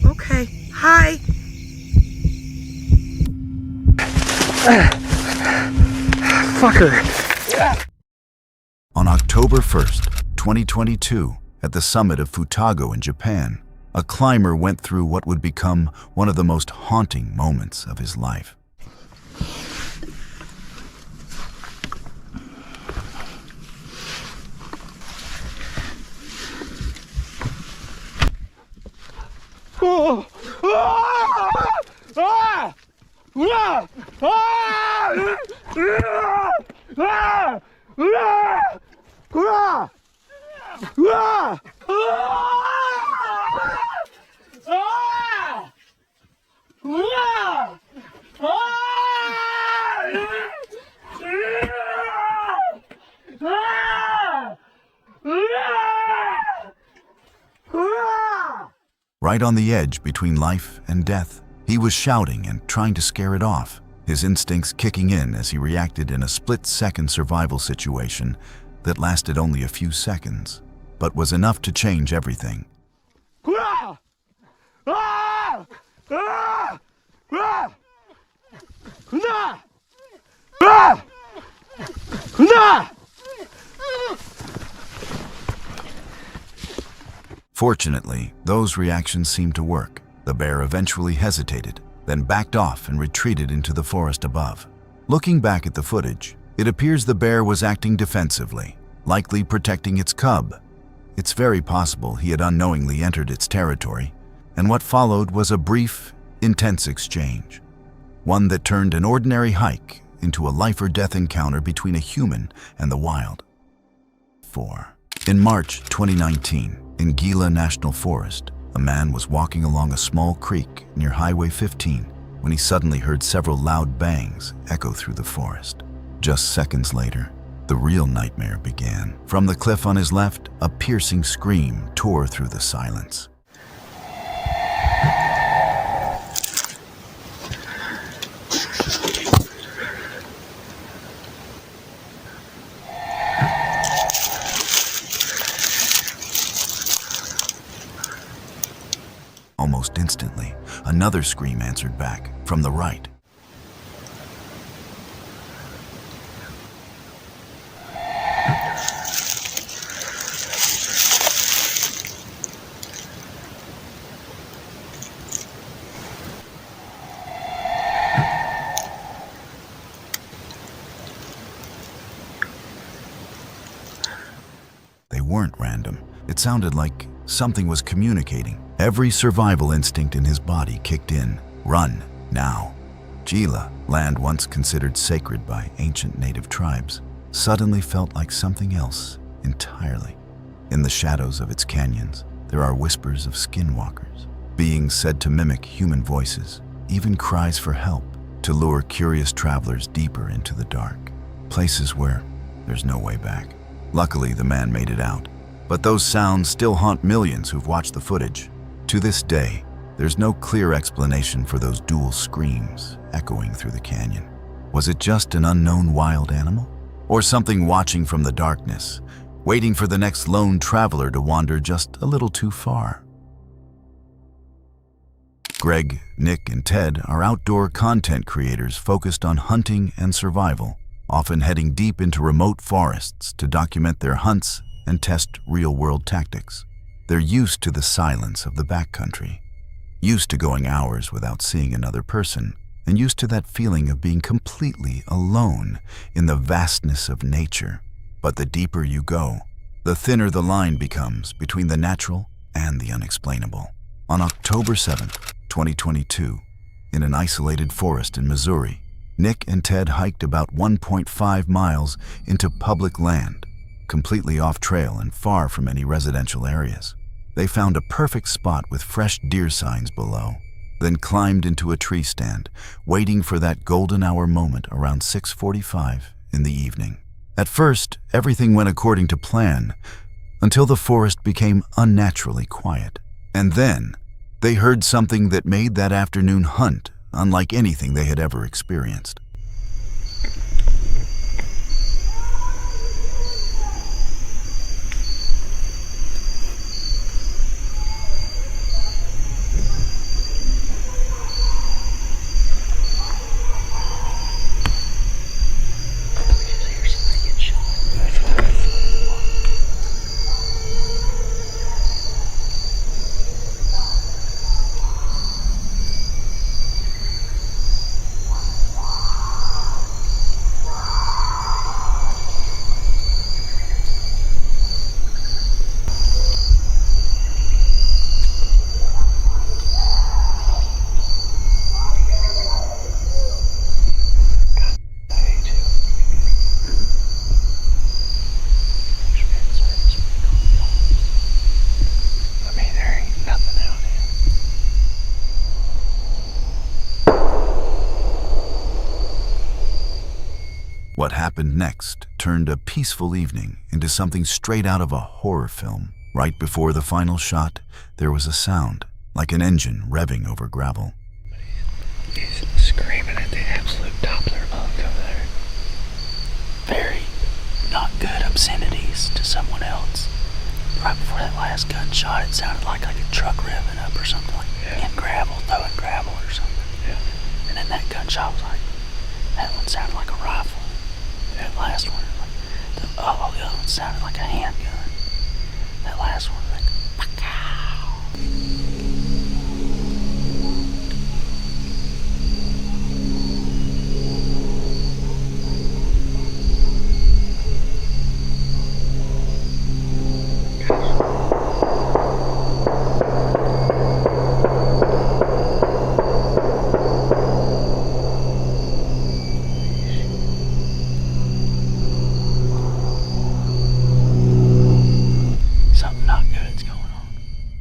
Okay. Hi. Fucker. On October 1st, 2022, at the summit of Futago in Japan, a climber went through what would become one of the most haunting moments of his life. Right on the edge between life and death, he was shouting and trying to scare it off, his instincts kicking in as he reacted in a split-second survival situation that lasted only a few seconds, but was enough to change everything. Fortunately, those reactions seemed to work. The bear eventually hesitated, then backed off and retreated into the forest above. Looking back at the footage, it appears the bear was acting defensively, likely protecting its cub. It's very possible he had unknowingly entered its territory, and what followed was a brief, intense exchange. One that turned an ordinary hike into a life-or-death encounter between a human and the wild. 4. In March 2019, in Gila National Forest, a man was walking along a small creek near Highway 15 when he suddenly heard several loud bangs echo through the forest. Just seconds later, the real nightmare began. From the cliff on his left, a piercing scream tore through the silence. Almost instantly, another scream answered back from the right. They weren't random. It sounded like something was communicating. Every survival instinct in his body kicked in. Run, now. Gila, land once considered sacred by ancient native tribes, suddenly felt like something else entirely. In the shadows of its canyons, there are whispers of skinwalkers, beings said to mimic human voices, even cries for help, to lure curious travelers deeper into the dark, places where there's no way back. Luckily, the man made it out, but those sounds still haunt millions who've watched the footage. To this day, there's no clear explanation for those dual screams echoing through the canyon. Was it just an unknown wild animal? Or something watching from the darkness, waiting for the next lone traveler to wander just a little too far? Greg, Nick, and Ted are outdoor content creators focused on hunting and survival, often heading deep into remote forests to document their hunts and test real-world tactics. They're used to the silence of the backcountry, used to going hours without seeing another person, and used to that feeling of being completely alone in the vastness of nature. But the deeper you go, the thinner the line becomes between the natural and the unexplainable. On October 7th, 2022, in an isolated forest in Missouri, Nick and Ted hiked about 1.5 miles into public land, completely off-trail and far from any residential areas. They found a perfect spot with fresh deer signs below, then climbed into a tree stand, waiting for that golden hour moment around 6:45 in the evening. At first, everything went according to plan, until the forest became unnaturally quiet. And then, They heard something that made that afternoon hunt unlike anything they had ever experienced. What happened next turned a peaceful evening into something straight out of a horror film. Right before the final shot, there was a sound, like an engine revving over gravel. He's screaming at the absolute top of their lungs over there. Very not good obscenities to someone else. Right before that last gunshot, it sounded like a truck revving up or something, like in gravel, throwing gravel or something. Yeah. And then that gunshot was like, that one sounded like a rifle. That last one, the other one sounded like a handgun. That last one, like, pow.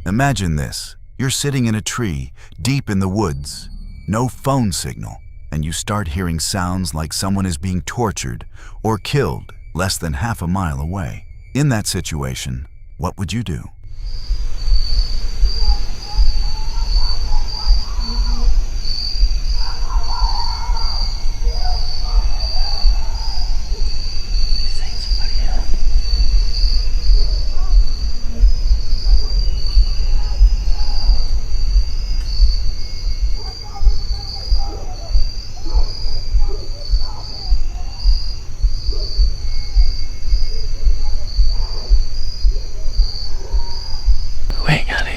Imagine this. You're sitting in a tree, deep in the woods, no phone signal, and you start hearing sounds like someone is being tortured or killed less than half a mile away. In that situation, what would you do?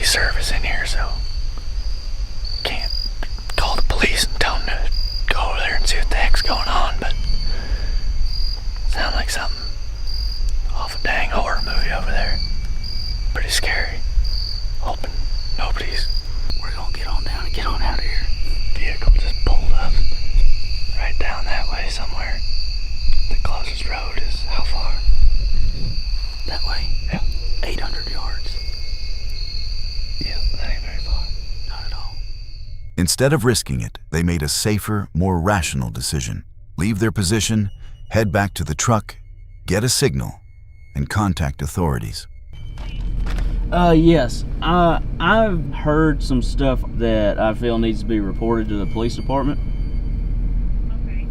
Service in here, so can't call the police and tell them to go over there and see what the heck's going on, but sound like something off a dang horror movie over there. Pretty scary. Hoping nobody's... We're gonna get on down and get on out of here. Vehicle just pulled up right down that way somewhere. The closest road is how far? That way? Yeah. 800 yards. Yeah, that ain't very far. Not at all. Instead of risking it, they made a safer, more rational decision. Leave their position, head back to the truck, get a signal, and contact authorities. Yes. I've heard some stuff that I feel needs to be reported to the police department. Okay.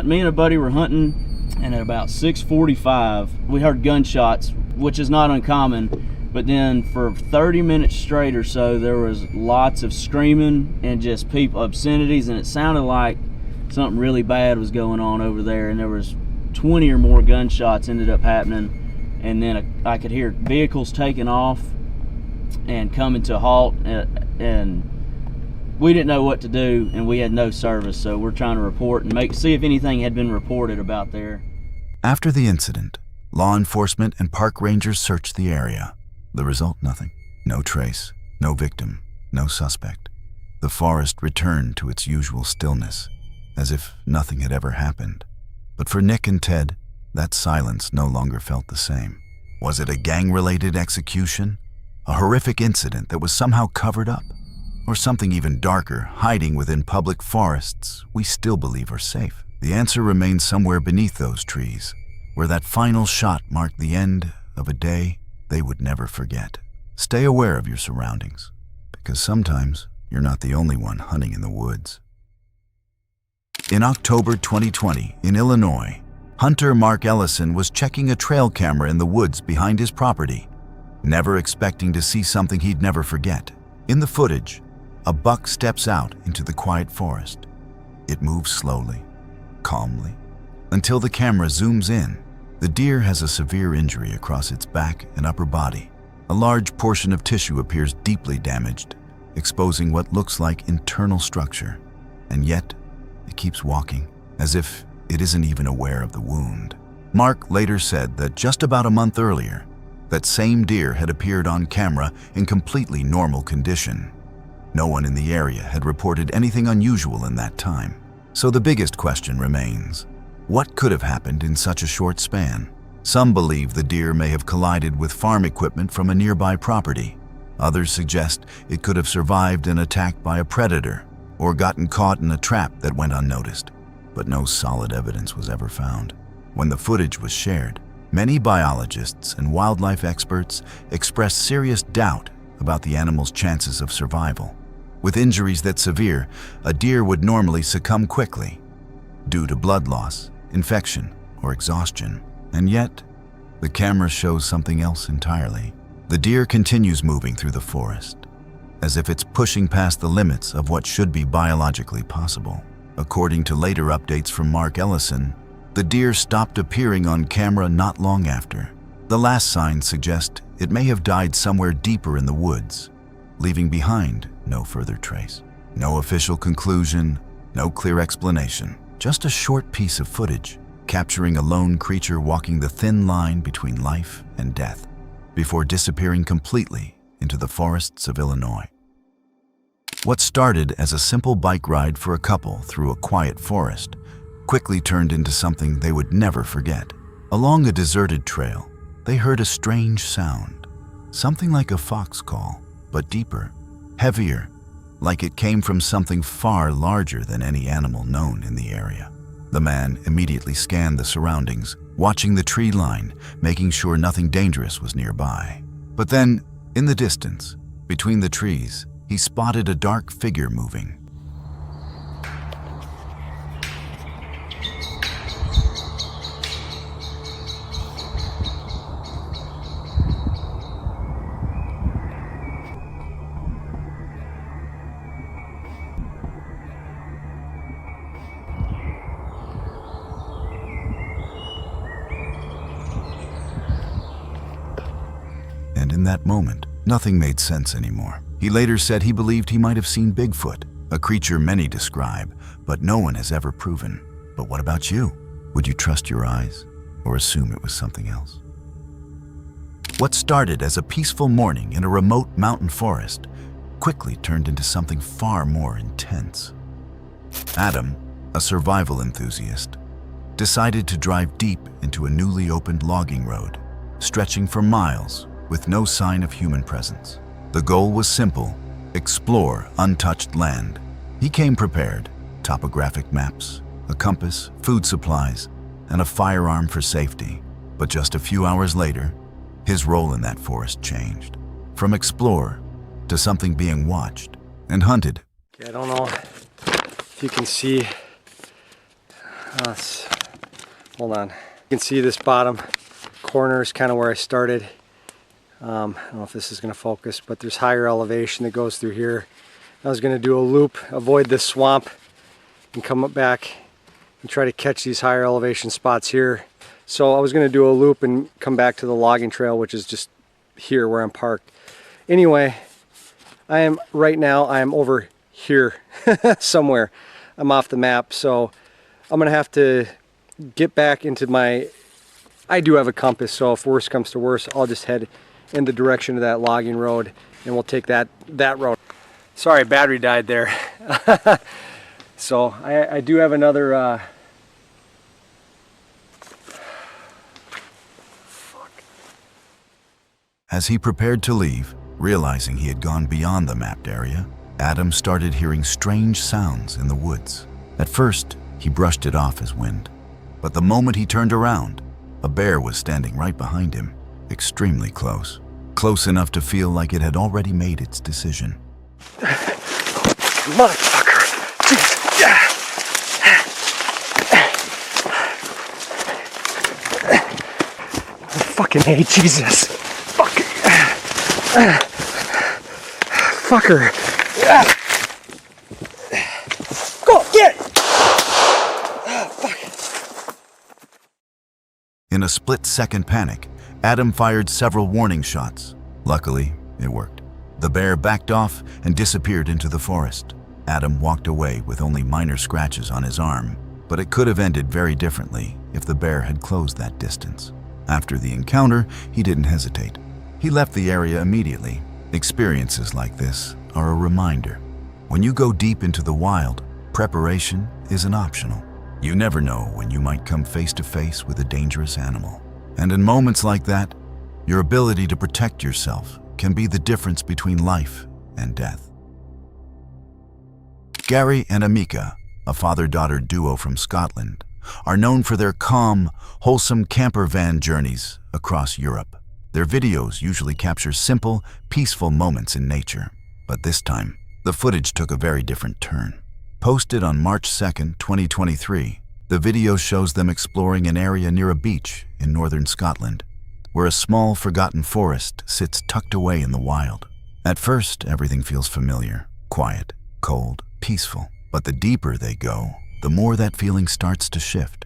Me and a buddy were hunting, and at about 6:45, we heard gunshots, which is not uncommon. But then for 30 minutes straight or so, there was lots of screaming and just people obscenities, and it sounded like something really bad was going on over there. And there was 20 or more gunshots ended up happening, and then I could hear vehicles taking off and coming to a halt, and we didn't know what to do, and we had no service, so we're trying to report and see if anything had been reported about there. After the incident, law enforcement and park rangers searched the area. The result, nothing. No trace, no victim, no suspect. The forest returned to its usual stillness, as if nothing had ever happened. But for Nick and Ted, that silence no longer felt the same. Was it a gang-related execution? A horrific incident that was somehow covered up? Or something even darker, hiding within public forests we still believe are safe? The answer remains somewhere beneath those trees, where that final shot marked the end of a day they would never forget. Stay aware of your surroundings. because sometimes you're not the only one hunting in the woods. In October 2020, in Illinois, hunter Mark Ellison was checking a trail camera in the woods behind his property, never expecting to see something he'd never forget. In the footage, a buck steps out into the quiet forest. It moves slowly, calmly, until the camera zooms in. The deer has a severe injury across its back and upper body. A large portion of tissue appears deeply damaged, exposing what looks like internal structure. And yet, it keeps walking, as if it isn't even aware of the wound. Mark later said that just about a month earlier, that same deer had appeared on camera in completely normal condition. No one in the area had reported anything unusual in that time. So the biggest question remains, what could have happened in such a short span? Some believe the deer may have collided with farm equipment from a nearby property. Others suggest it could have survived an attack by a predator or gotten caught in a trap that went unnoticed. But no solid evidence was ever found. When the footage was shared, many biologists and wildlife experts expressed serious doubt about the animal's chances of survival. With injuries that severe, a deer would normally succumb quickly due to blood loss, infection, or exhaustion. And yet, the camera shows something else entirely. The deer continues moving through the forest, as if it's pushing past the limits of what should be biologically possible. According to later updates from Mark Ellison, the deer stopped appearing on camera not long after. The last signs suggest it may have died somewhere deeper in the woods, leaving behind no further trace. No official conclusion, no clear explanation, just a short piece of footage capturing a lone creature walking the thin line between life and death before disappearing completely into the forests of Illinois. What started as a simple bike ride for a couple through a quiet forest quickly turned into something they would never forget. Along a deserted trail, they heard a strange sound, something like a fox call, but deeper, heavier, like it came from something far larger than any animal known in the area. The man immediately scanned the surroundings, watching the tree line, making sure nothing dangerous was nearby. But then, in the distance, between the trees, he spotted a dark figure moving. And in that moment, nothing made sense anymore. He later said he believed he might have seen Bigfoot, a creature many describe, but no one has ever proven. But what about you? Would you trust your eyes or assume it was something else? What started as a peaceful morning in a remote mountain forest quickly turned into something far more intense. Adam, a survival enthusiast, decided to drive deep into a newly opened logging road, stretching for miles with no sign of human presence. The goal was simple: explore untouched land. He came prepared: topographic maps, a compass, food supplies, and a firearm for safety. But just a few hours later, his role in that forest changed. From explorer to something being watched and hunted. Okay, I don't know if you can see, hold on. You can see this bottom corner is kind of where I started. I don't know if this is going to focus, but there's higher elevation that goes through here. I was going to do a loop, avoid this swamp, and come up back and try to catch these higher elevation spots here. So I was going to do a loop and come back to the logging trail, which is just here where I'm parked. Anyway, right now I am over here somewhere. I'm off the map, so I'm going to have to get back into my... I do have a compass, so if worse comes to worse, I'll just head in the direction of that logging road and we'll take that road. Sorry, battery died there. So I do have another As he prepared to leave, realizing he had gone beyond the mapped area, Adam started hearing strange sounds in the woods. At first, he brushed it off as wind, but the moment he turned around, a bear was standing right behind him, extremely close. Close enough to feel like it had already made its decision. Motherfucker. Jeez. Yeah. Fucking hey, Jesus. Fuck. Fucker. Go, get it. Fuck. In a split-second panic, Adam fired several warning shots. Luckily, it worked. The bear backed off and disappeared into the forest. Adam walked away with only minor scratches on his arm, but it could have ended very differently if the bear had closed that distance. After the encounter, he didn't hesitate. He left the area immediately. Experiences like this are a reminder. When you go deep into the wild, preparation isn't optional. You never know when you might come face to face with a dangerous animal. And in moments like that, your ability to protect yourself can be the difference between life and death. Gary and Amika, a father-daughter duo from Scotland, are known for their calm, wholesome camper van journeys across Europe. Their videos usually capture simple, peaceful moments in nature. But this time, the footage took a very different turn. Posted on March 2nd, 2023, the video shows them exploring an area near a beach in northern Scotland, where a small, forgotten forest sits tucked away in the wild. At first, everything feels familiar, quiet, cold, peaceful. But the deeper they go, the more that feeling starts to shift.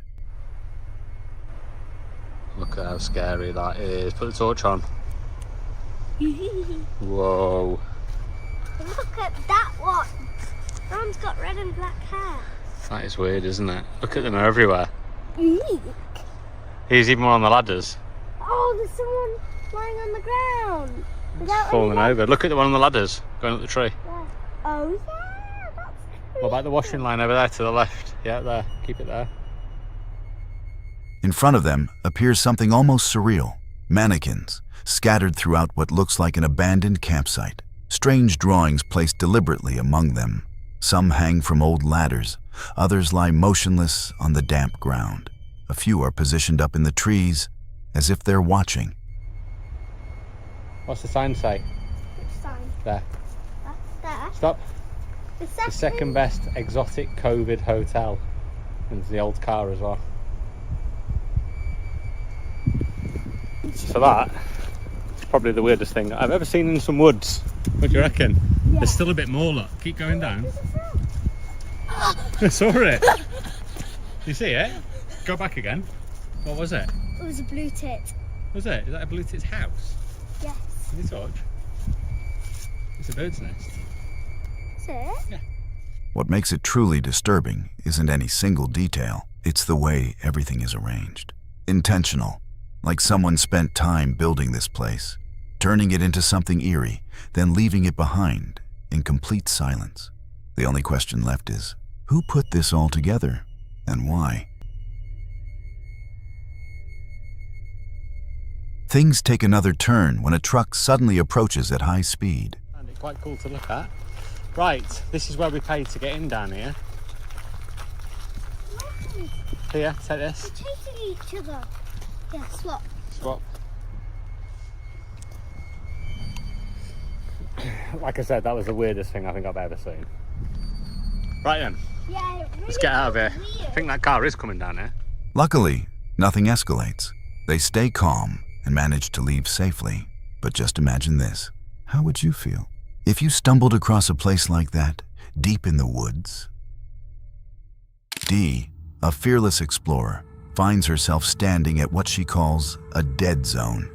Look at how scary that is. Put the torch on. Whoa. Look at that one. That one's got red and black hair. That is weird, isn't it? Look at them, they're everywhere. Eek. Here's even one on the ladders. Oh, there's someone lying on the ground. It's falling over. Look at the one on the ladders going up the tree. Yeah. Oh, yeah. That's What about the washing line over there to the left? Yeah, there. Keep it there. In front of them appears something almost surreal. Mannequins, scattered throughout what looks like an abandoned campsite. Strange drawings placed deliberately among them. Some hang from old ladders, others lie motionless on the damp ground. A few are positioned up in the trees, as if they're watching. What's the sign say? Which sign? There. There. Stop. The The second best exotic COVID hotel. And there's the old car as well. So that is probably the weirdest thing I've ever seen in some woods. What do you reckon? Yeah. There's still a bit more, look. Keep going down. I saw it. You see it? Go back again. What was it? It was a blue tit. Was it? Is that a blue tit's house? Yes. Can you touch? It's a bird's nest. Is it? Yeah. What makes it truly disturbing isn't any single detail, it's the way everything is arranged. Intentional, like someone spent time building this place, turning it into something eerie, then leaving it behind in complete silence. The only question left is, who put this all together and why? Things take another turn when a truck suddenly approaches at high speed. And it's quite cool to look at. Right, this is where we paid to get in down here. Here, take this. They're chasing each other. Yeah, swap. Swap. Like I said, that was the weirdest thing I think I've ever seen. Right then, Yeah, it really let's get out of here. weird. I think that car is coming down here. Luckily, nothing escalates. They stay calm and manage to leave safely. But just imagine this. How would you feel if you stumbled across a place like that, deep in the woods? Dee, a fearless explorer, finds herself standing at what she calls a dead zone,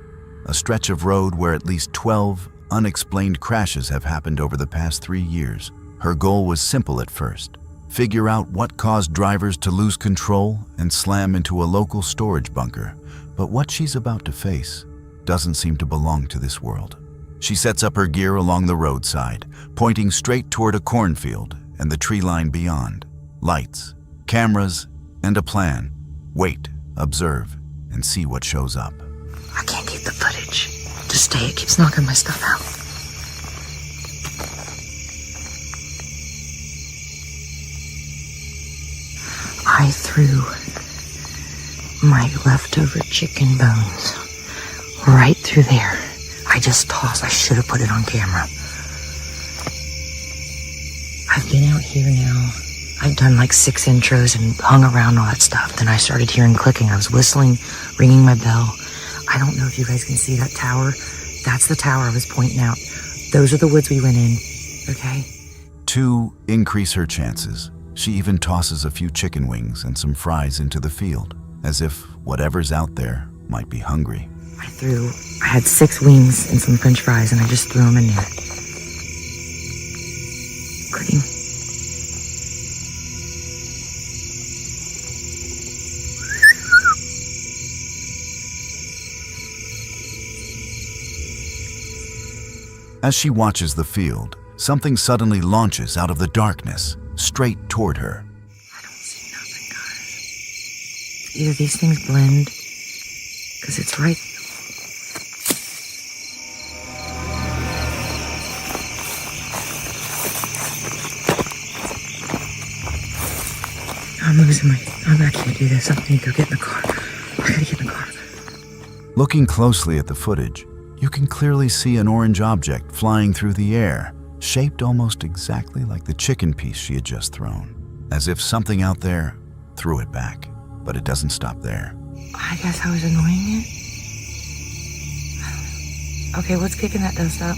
a stretch of road where at least 12 unexplained crashes have happened over the past 3 years. Her goal was simple at first: figure out what caused drivers to lose control and slam into a local storage bunker. But what she's about to face doesn't seem to belong to this world. She sets up her gear along the roadside, pointing straight toward a cornfield and the tree line beyond. Lights, cameras, and a plan. Wait, observe, and see what shows up. I can't keep the footage. Just stay, it keeps knocking my stuff out. I threw my leftover chicken bones right through there. I just tossed. I should have put it on camera. I've been out here now. I've done like 6 intros and hung around and all that stuff. Then I started hearing clicking. I was whistling, ringing my bell. I don't know if you guys can see that tower. That's the tower I was pointing out. Those are the woods we went in, okay? To increase her chances, she even tosses a few chicken wings and some fries into the field, as if whatever's out there might be hungry. I had 6 wings and some french fries, and I just threw them in there. Cream. As she watches the field, something suddenly launches out of the darkness, straight toward her. I don't see nothing, guys. Either these things blend, because it's right. I can't do this. I need to go get in the car. I gotta get in the car. Looking closely at the footage, you can clearly see an orange object flying through the air, shaped almost exactly like the chicken piece she had just thrown. As if something out there threw it back. But it doesn't stop there. I guess I was annoying it. Okay, what's kicking that dust up?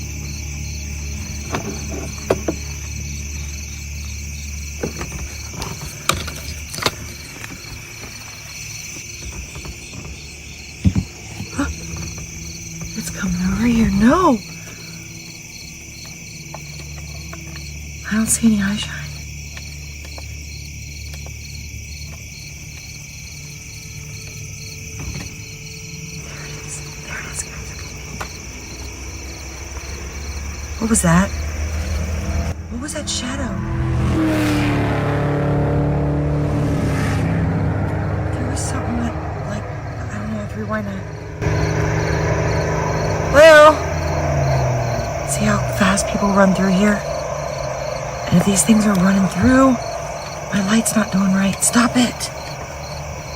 It's coming over here. No! I don't see any eye shine. There it is, guys. Okay. What was that? What was that shadow? There was something like, I don't know, if rewind that. Well, see how fast people run through here? And if these things are running through, my light's not doing right. Stop it.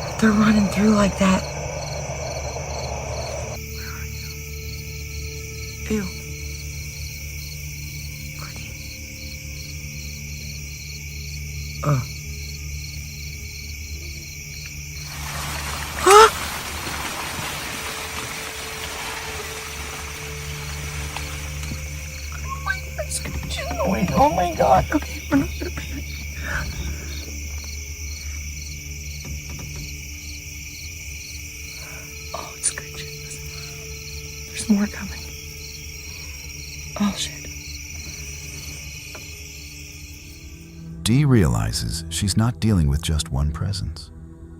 If they're running through like that. Where are you? Ew. Huh? Oh my god. Okay, we're not gonna panic. Oh, it's screeching. There's more coming. Oh shit. Dee realizes she's not dealing with just one presence.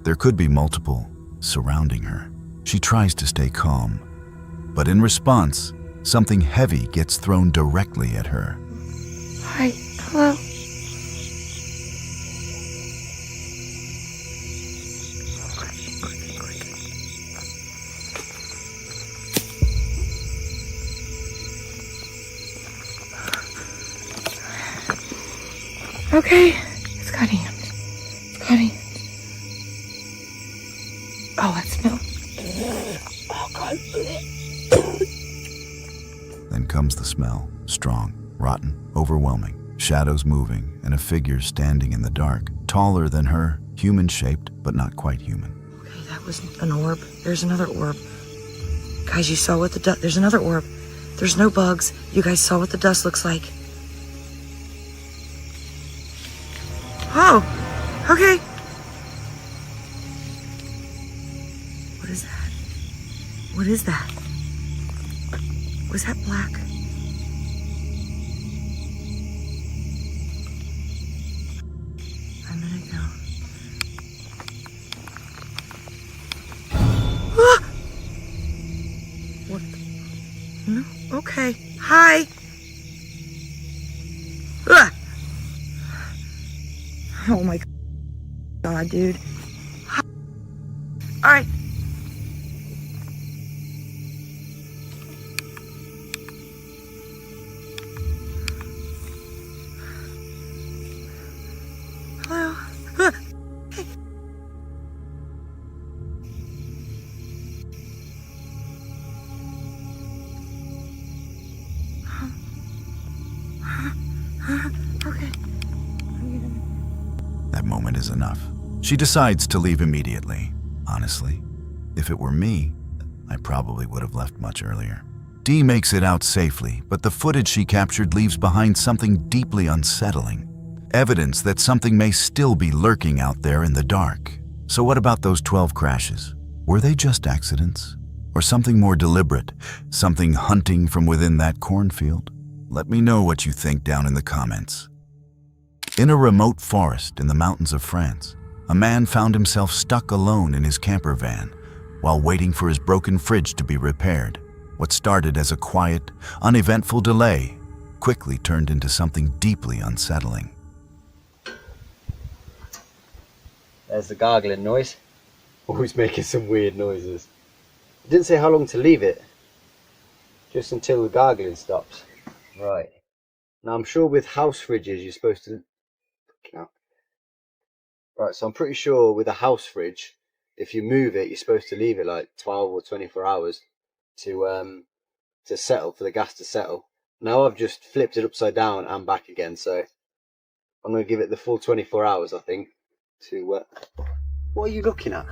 There could be multiple surrounding her. She tries to stay calm, but in response, something heavy gets thrown directly at her. Hi. Hello. Okay. It's got hands. It's got hands. Oh, that smell. Oh, God. Then comes the smell, strong, rotten, overwhelming. Shadows moving, and a figure standing in the dark, taller than her, human-shaped, but not quite human. Okay, that was an orb. There's another orb. Guys, you saw what the dust... There's another orb. There's no bugs. You guys saw what the dust looks like. Oh, okay. What is that? What is that? Was that black? I'm gonna go. Ah! What? No. Okay. Hi. Ah! Oh my God, dude. All right. Hello. Ah! Hey. Okay. that moment is enough. She decides to leave immediately. Honestly, if it were me, I probably would have left much earlier. Dee makes it out safely, but the footage she captured leaves behind something deeply unsettling. Evidence that something may still be lurking out there in the dark. So what about those 12 crashes? Were they just accidents? Or something more deliberate? Something hunting from within that cornfield? Let me know what you think down in the comments. In a remote forest in the mountains of France, a man found himself stuck alone in his camper van while waiting for his broken fridge to be repaired. What started as a quiet, uneventful delay quickly turned into something deeply unsettling. There's the gargling noise. Always making some weird noises. It didn't say how long to leave it. Just until the gargling stops. Right. Now I'm sure with house fridges you're supposed to... Right, so I'm pretty sure with a house fridge, if you move it, you're supposed to leave it like 12 or 24 hours to settle, for the gas to settle. Now I've just flipped it upside down and back again, so I'm going to give it the full 24 hours, I think, to... What are you looking at?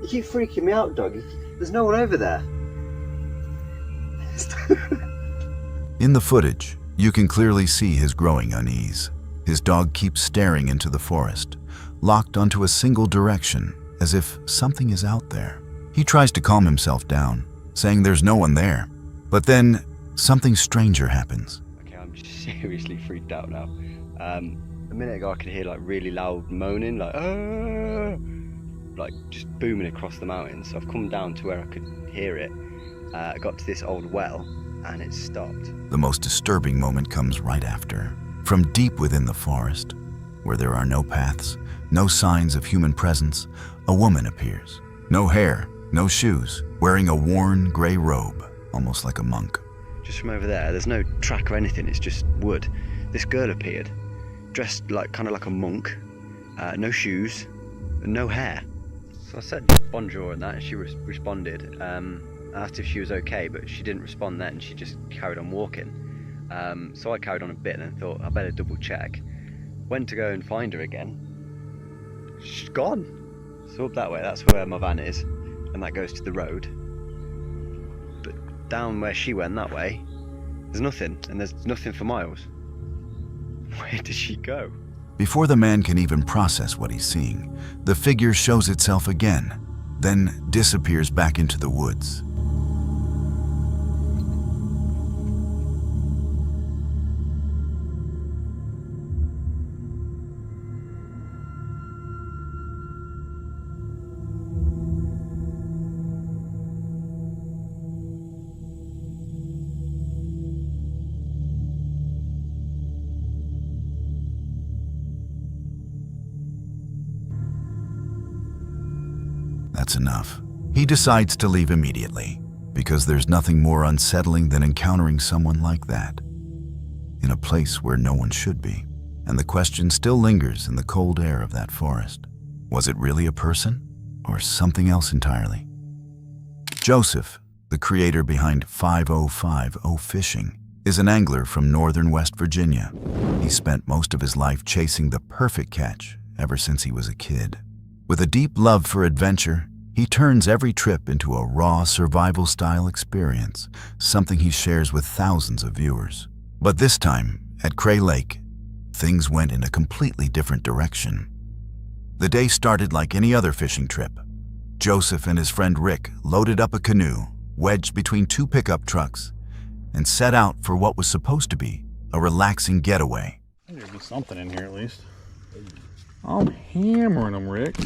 You keep freaking me out, dog. There's no one over there. In the footage, you can clearly see his growing unease. His dog keeps staring into the forest, locked onto a single direction, as if something is out there. He tries to calm himself down, saying there's no one there. But then, something stranger happens. Okay, I'm seriously freaked out now. A minute ago I could hear like really loud moaning, like just booming across the mountains. So I've come down to where I could hear it. I got to this old well and it stopped. The most disturbing moment comes right after. From deep within the forest, where there are no paths, no signs of human presence, a woman appears. No hair, no shoes, wearing a worn gray robe, almost like a monk. Just from over there's no track or anything, it's just wood. This girl appeared, dressed kind of like a monk, no shoes, and no hair. So I said bonjour and that, and she responded. I asked if she was okay, but she didn't respond then, she just carried on walking. So I carried on a bit and thought I better double check. Went to go and find her again. She's gone. So up that way, that's where my van is, and that goes to the road. But down where she went that way, there's nothing, and there's nothing for miles. Where did she go? Before the man can even process what he's seeing, the figure shows itself again, then disappears back into the woods. That's enough. He decides to leave immediately, because there's nothing more unsettling than encountering someone like that, in a place where no one should be. And the question still lingers in the cold air of that forest. Was it really a person, or something else entirely? Joseph, the creator behind 5050 Fishing, is an angler from northern West Virginia. He spent most of his life chasing the perfect catch ever since he was a kid. With a deep love for adventure, he turns every trip into a raw survival-style experience, something he shares with thousands of viewers. But this time, at Cray Lake, things went in a completely different direction. The day started like any other fishing trip. Joseph and his friend Rick loaded up a canoe, wedged between two pickup trucks, and set out for what was supposed to be a relaxing getaway. There'd be something in here at least. I'm hammering them, Rick.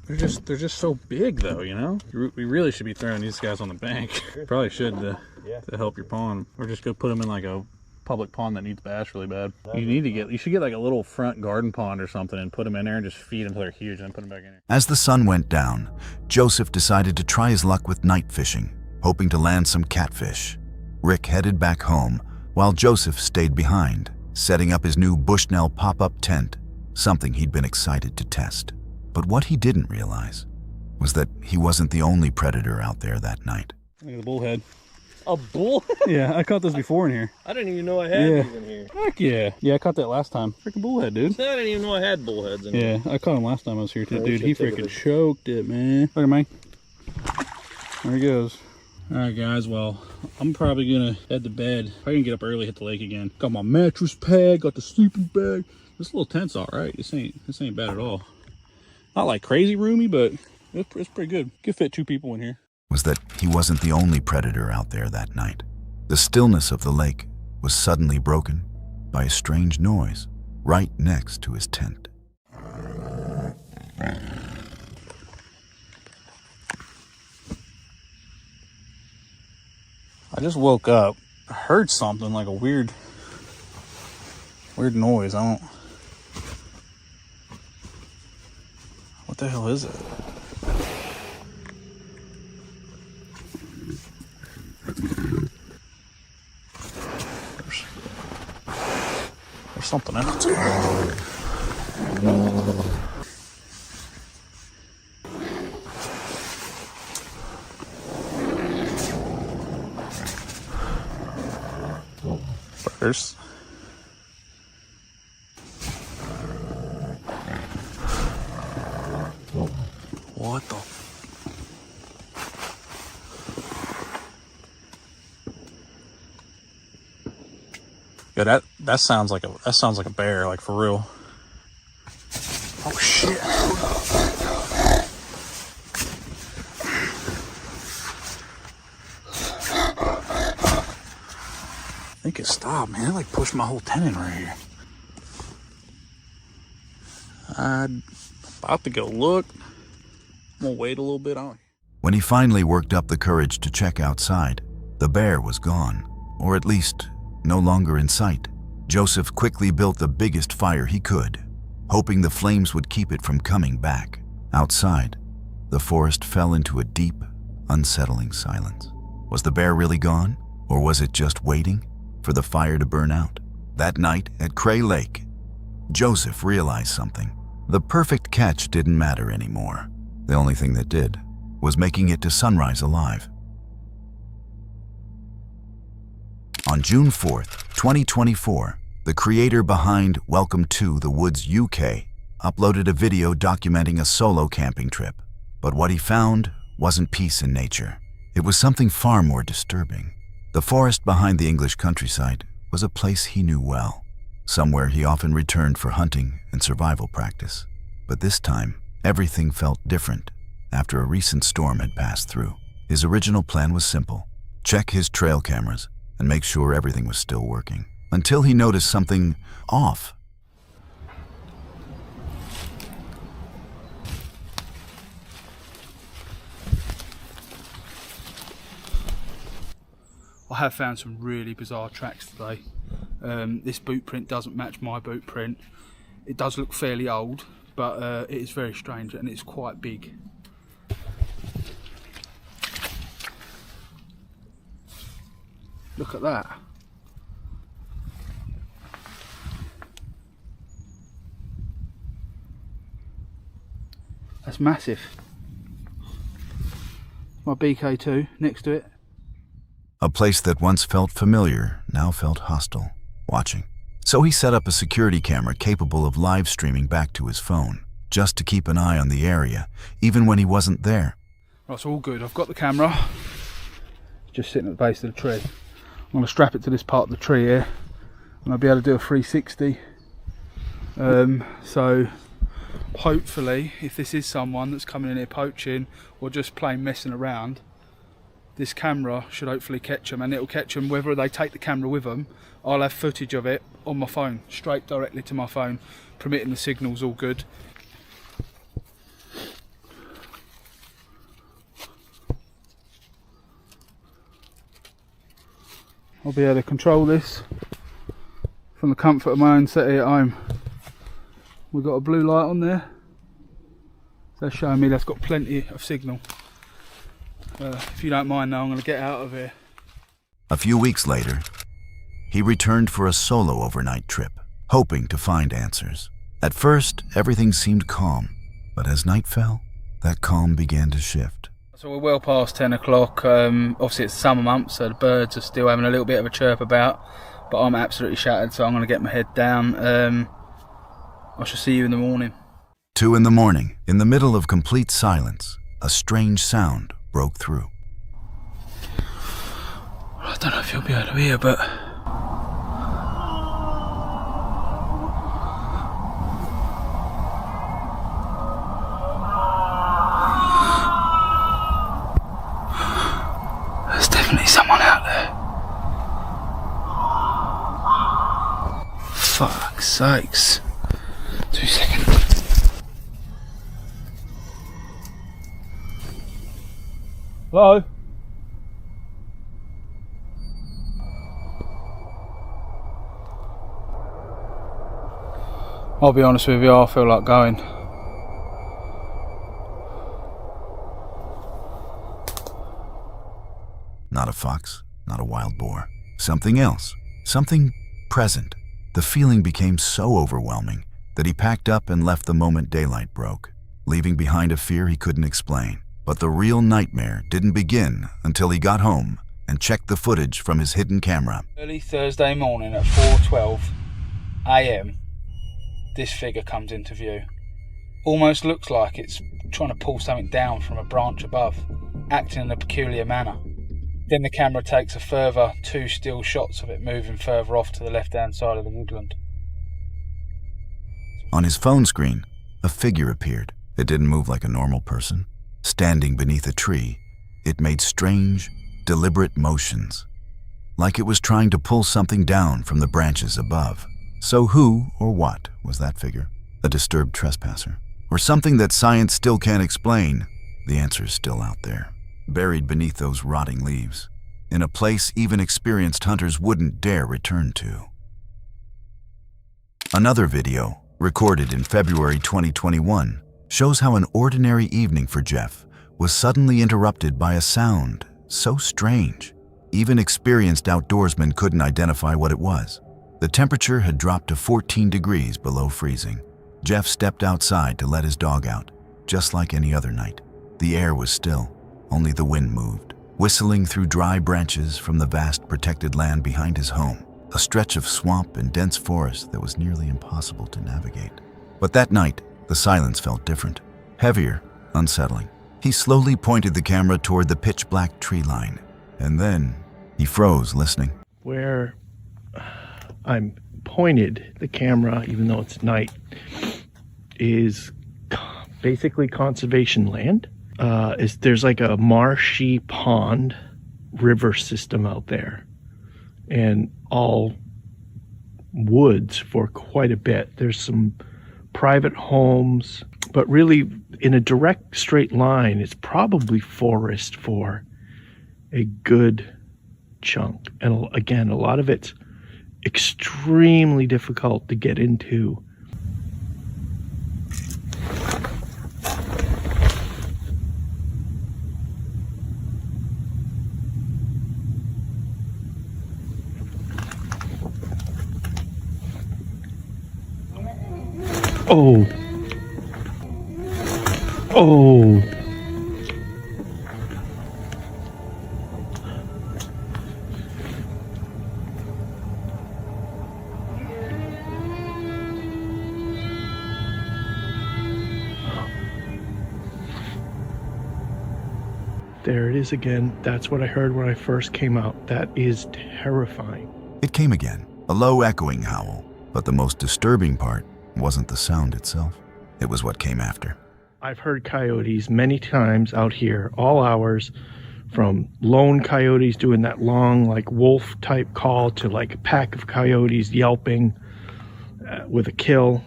They're just so big, though, you know? We really should be throwing these guys on the bank. Probably should to help your pond. Or just go put them in like a public pond that needs bass really bad. You should get like a little front garden pond or something and put them in there and just feed them until they're huge and then put them back in there. As the sun went down, Joseph decided to try his luck with night fishing, hoping to land some catfish. Rick headed back home, while Joseph stayed behind, setting up his new Bushnell pop-up tent, something he'd been excited to test. But what he didn't realize was that he wasn't the only predator out there that night. Look at the bullhead. A bullhead? Yeah, I caught those before in here. I didn't even know I had these in here. Heck yeah. Yeah, I caught that last time. Freaking bullhead, dude. I didn't even know I had bullheads in here. Yeah, I caught him last time I was here too, Yeah, dude. He freaking choked it, man. Look at me. There he goes. All right, guys. Well, I'm probably gonna head to bed. Probably gonna get up early, hit the lake again. Got my mattress pad, got the sleeping bag. This little tent's all right. This ain't bad at all. Not like crazy roomy, but it's pretty good. Could fit 2 people in here. Was that he wasn't the only predator out there that night. The stillness of the lake was suddenly broken by a strange noise right next to his tent. I just woke up. I heard something like a weird noise. What the hell is it? There's something else here. There's what the? Yeah, that sounds like a bear, like for real. Oh shit! I think it stopped, man. It like pushed my whole tent in right here. I'm about to go look. I'm gonna wait a little bit on. When he finally worked up the courage to check outside, the bear was gone, or at least no longer in sight. Joseph quickly built the biggest fire he could, hoping the flames would keep it from coming back. Outside, the forest fell into a deep, unsettling silence. Was the bear really gone, or was it just waiting for the fire to burn out? That night at Cray Lake, Joseph realized something. The perfect catch didn't matter anymore. The only thing that did was making it to sunrise alive. On June 4th, 2024, the creator behind Welcome to the Woods UK uploaded a video documenting a solo camping trip. But what he found wasn't peace in nature. It was something far more disturbing. The forest behind the English countryside was a place he knew well, somewhere he often returned for hunting and survival practice. But this time, everything felt different after a recent storm had passed through. His original plan was simple: check his trail cameras and make sure everything was still working, until he noticed something off. I have found some really bizarre tracks today. This boot print doesn't match my boot print. It does look fairly old, but it is very strange and it's quite big. Look at that. That's massive. My BK2 next to it. A place that once felt familiar now felt hostile, watching. So he set up a security camera capable of live streaming back to his phone, just to keep an eye on the area, even when he wasn't there. That's all good. I've got the camera. Just sitting at the base of the tree. I'm going to strap it to this part of the tree here, and I'll be able to do a 360. So hopefully, if this is someone that's coming in here poaching or just plain messing around, this camera should hopefully catch them, and it'll catch them whether they take the camera with them. I'll have footage of it on my phone, straight directly to my phone, permitting the signal's all good. I'll be able to control this from the comfort of my own settee at home. We've got a blue light on there. That's showing me that's got plenty of signal. If you don't mind now, I'm going to get out of here. A few weeks later, he returned for a solo overnight trip, hoping to find answers. At first, everything seemed calm, but as night fell, that calm began to shift. So we're well past 10 o'clock. Obviously it's summer months, so the birds are still having a little bit of a chirp about, but I'm absolutely shattered, so I'm going to get my head down. I shall see you in the morning. 2 in the morning, in the middle of complete silence, a strange sound broke through. I don't know if you'll be able to hear, but there's definitely someone out there. Fuck's sakes. 2 seconds. Hello? I'll be honest with you, I feel like going. Not a fox, not a wild boar. Something else, something present. The feeling became so overwhelming that he packed up and left the moment daylight broke, leaving behind a fear he couldn't explain. But the real nightmare didn't begin until he got home and checked the footage from his hidden camera. Early Thursday morning at 4:12 AM, this figure comes into view. Almost looks like it's trying to pull something down from a branch above, acting in a peculiar manner. Then the camera takes a further 2 still shots of it moving further off to the left-hand side of the woodland. On his phone screen, a figure appeared. It didn't move like a normal person. Standing beneath a tree, it made strange, deliberate motions, like it was trying to pull something down from the branches above. So who or what was that figure? A disturbed trespasser? Or something that science still can't explain? The answer's still out there, buried beneath those rotting leaves, in a place even experienced hunters wouldn't dare return to. Another video, recorded in February 2021, shows how an ordinary evening for Jeff was suddenly interrupted by a sound so strange, even experienced outdoorsmen couldn't identify what it was. The temperature had dropped to 14 degrees below freezing. Jeff stepped outside to let his dog out, just like any other night. The air was still, only the wind moved, whistling through dry branches from the vast protected land behind his home, a stretch of swamp and dense forest that was nearly impossible to navigate. But that night, the silence felt different, heavier, unsettling. He slowly pointed the camera toward the pitch-black tree line, and then he froze, listening. Where I'm pointed the camera, even though it's night, is basically conservation land. There's like a marshy pond river system out there, and all woods for quite a bit. There's some private homes, but really in a direct straight line, it's probably forest for a good chunk. And again, a lot of it's extremely difficult to get into. Oh. Oh. There it is again. That's what I heard when I first came out. That is terrifying. It came again, a low echoing howl, but the most disturbing part wasn't the sound itself. It was what came after. I've heard coyotes many times out here, all hours, from lone coyotes doing that long, like wolf type call to like a pack of coyotes yelping with a kill.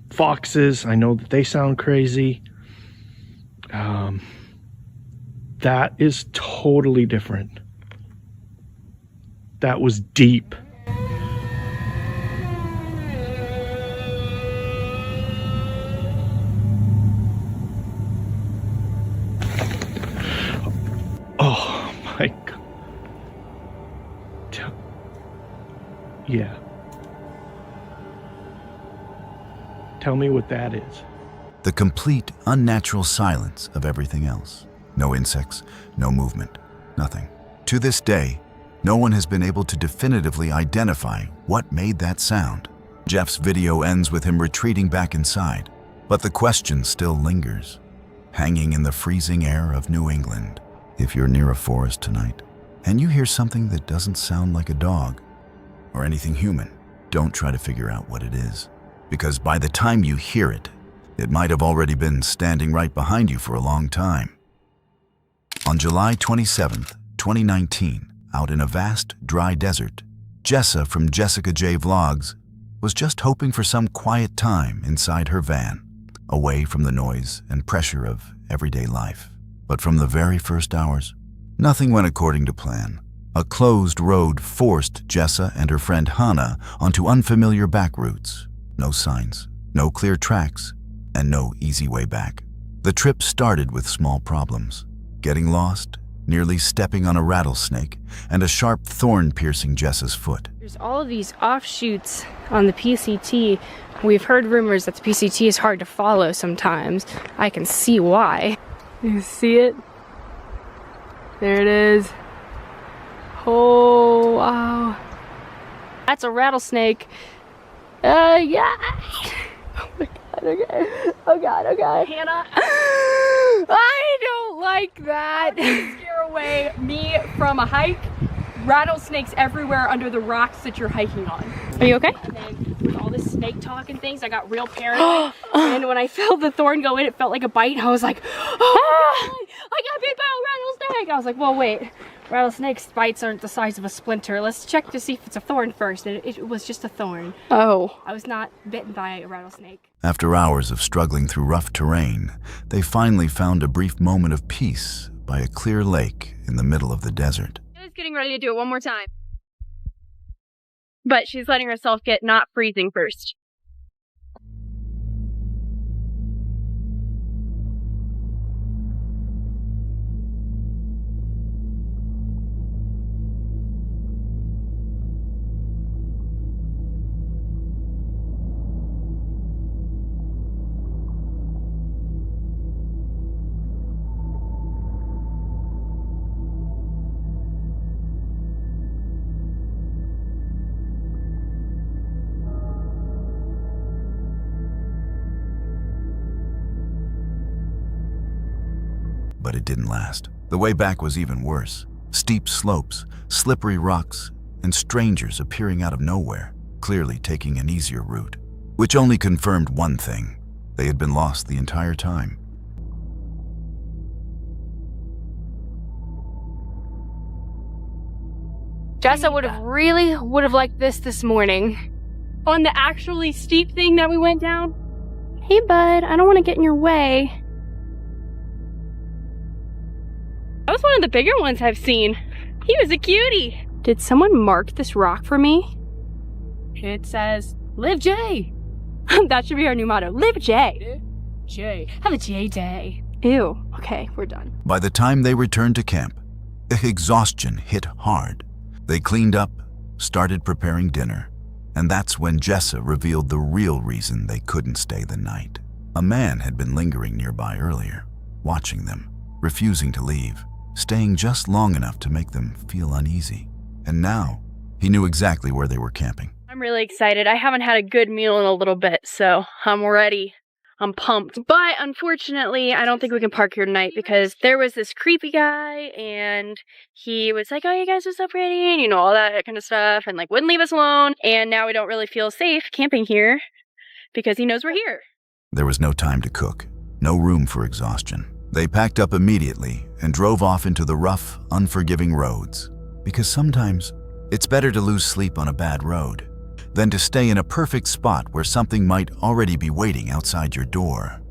Foxes, I know that they sound crazy. That is totally different. That was deep. Oh my God. Yeah. Tell me what that is. The complete, unnatural silence of everything else. No insects, no movement, nothing. To this day, no one has been able to definitively identify what made that sound. Jeff's video ends with him retreating back inside, but the question still lingers, hanging in the freezing air of New England. If you're near a forest tonight, and you hear something that doesn't sound like a dog or anything human, don't try to figure out what it is, because by the time you hear it, it might have already been standing right behind you for a long time. On July 27th, 2019, out in a vast, dry desert, Jessa from Jessica J Vlogs was just hoping for some quiet time inside her van, away from the noise and pressure of everyday life. But from the very first hours, nothing went according to plan. A closed road forced Jessa and her friend Hannah onto unfamiliar back routes. No signs, no clear tracks, and no easy way back. The trip started with small problems. Getting lost, nearly stepping on a rattlesnake, and a sharp thorn piercing Jessa's foot. There's all of these offshoots on the PCT. We've heard rumors that the PCT is hard to follow sometimes. I can see why. You see it? There it is. Oh, wow. That's a rattlesnake. Yeah. Oh my god, okay. Oh god, okay. Hannah, I don't like that. scare away me from a hike. Rattlesnakes everywhere under the rocks that you're hiking on. Are you okay? And then with all this snake talk and things, I got real paranoid. And when I felt the thorn go in, it felt like a bite. I was like, oh my god, I got bit by a rattlesnake. I was like, well, wait. Rattlesnake bites aren't the size of a splinter. Let's check to see if it's a thorn first. And it was just a thorn. Oh. I was not bitten by a rattlesnake. After hours of struggling through rough terrain, they finally found a brief moment of peace by a clear lake in the middle of the desert. I was getting ready to do it one more time. But she's letting herself get not freezing first. But it didn't last. The way back was even worse. Steep slopes, slippery rocks, and strangers appearing out of nowhere, clearly taking an easier route, which only confirmed one thing. They had been lost the entire time. Jessa would have liked this morning. On the actually steep thing that we went down. Hey bud, I don't want to get in your way. That was one of the bigger ones I've seen. He was a cutie. Did someone mark this rock for me? It says, Live J. That should be our new motto. Live J. J. Have a J day. Ew. Okay, we're done. By the time they returned to camp, exhaustion hit hard. They cleaned up, started preparing dinner, and that's when Jessa revealed the real reason they couldn't stay the night. A man had been lingering nearby earlier, watching them, refusing to leave, staying just long enough to make them feel uneasy. And now, he knew exactly where they were camping. I'm really excited. I haven't had a good meal in a little bit, so I'm ready. I'm pumped. But unfortunately, I don't think we can park here tonight because there was this creepy guy and he was like, oh, you guys are so pretty, and you know, all that kind of stuff, and like wouldn't leave us alone. And now we don't really feel safe camping here because he knows we're here. There was no time to cook, no room for exhaustion. They packed up immediately and drove off into the rough, unforgiving roads. Because sometimes it's better to lose sleep on a bad road than to stay in a perfect spot where something might already be waiting outside your door.